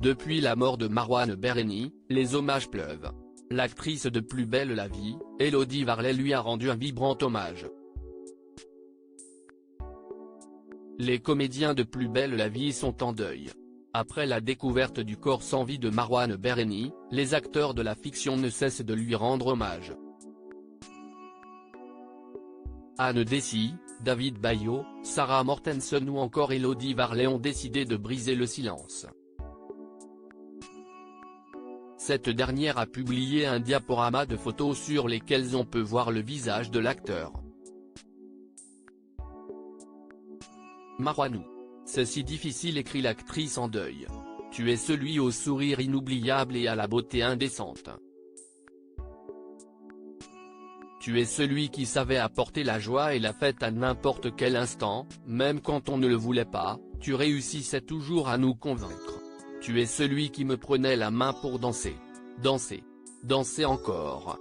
Depuis la mort de Marwan Bereni, les hommages pleuvent. L'actrice de Plus belle la vie, Élodie Varlet lui a rendu un vibrant hommage. Les comédiens de Plus belle la vie sont en deuil. Après la découverte du corps sans vie de Marwan Bereni, les acteurs de la fiction ne cessent de lui rendre hommage. Anne Dessy, David Bayot, Sarah Mortensen ou encore Élodie Varlet ont décidé de briser le silence. Cette dernière a publié un diaporama de photos sur lesquelles on peut voir le visage de l'acteur. Marwanou. C'est si difficile, écrit l'actrice en deuil. Tu es celui au sourire inoubliable et à la beauté indécente. Tu es celui qui savait apporter la joie et la fête à n'importe quel instant, même quand on ne le voulait pas, tu réussissais toujours à nous convaincre. Tu es celui qui me prenait la main pour danser. Danser. Danser encore.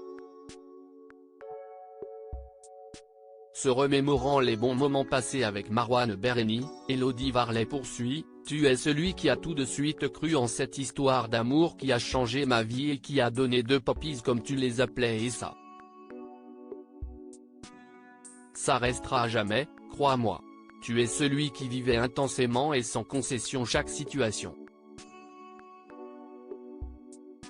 Se remémorant les bons moments passés avec Marwan Bereni, Élodie Varlet poursuit, tu es celui qui a tout de suite cru en cette histoire d'amour qui a changé ma vie et qui a donné 2 poppies comme tu les appelais et ça. Ça restera à jamais, crois-moi. Tu es celui qui vivait intensément et sans concession chaque situation.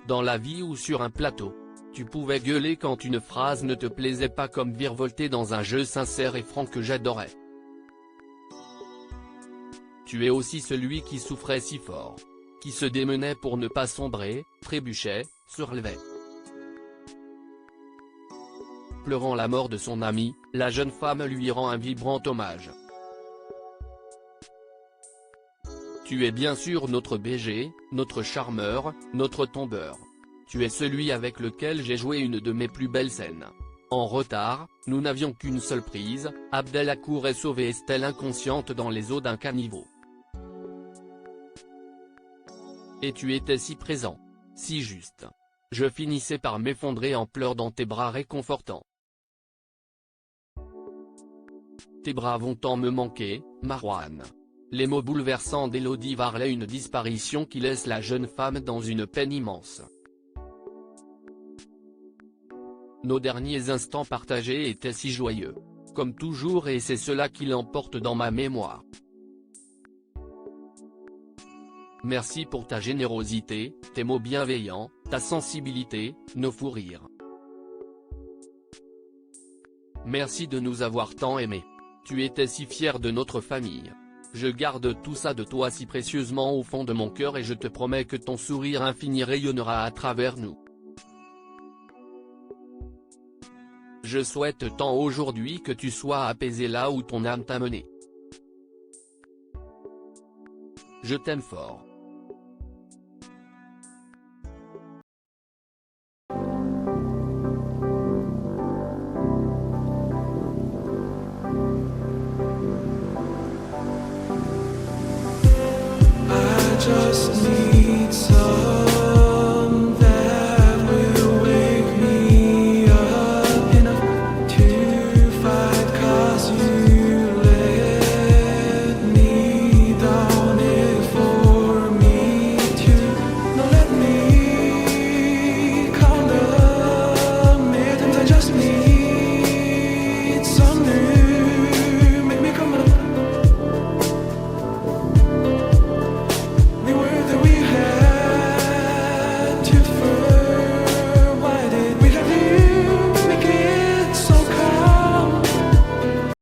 Dans la vie ou sur un plateau. Tu pouvais gueuler quand une phrase ne te plaisait pas comme virevolter dans un jeu sincère et franc que j'adorais. Tu es aussi celui qui souffrait si fort. Qui se démenait pour ne pas sombrer, trébuchait, se relevait. Pleurant la mort de son ami, la jeune femme lui rend un vibrant hommage. Tu es bien sûr notre BG, notre charmeur, notre tombeur. Tu es celui avec lequel j'ai joué une de mes plus belles scènes. En retard, nous n'avions qu'une seule prise, Abdel accourt et sauve Estelle inconsciente dans les eaux d'un caniveau. Et tu étais si présent. Si juste. Je finissais par m'effondrer en pleurs dans tes bras réconfortants. Tes bras vont tant me manquer, Marwan. Les mots bouleversants d'Élodie Varlet, une disparition qui laisse la jeune femme dans une peine immense. Nos derniers instants partagés étaient si joyeux. Comme toujours, et c'est cela qui l'emporte dans ma mémoire. Merci pour ta générosité, tes mots bienveillants, ta sensibilité, nos fous rires. Merci de nous avoir tant aimés. Tu étais si fier de notre famille. Je garde tout ça de toi si précieusement au fond de mon cœur et je te promets que ton sourire infini rayonnera à travers nous. Je souhaite tant aujourd'hui que tu sois apaisé là où ton âme t'a mené. Je t'aime fort. I just need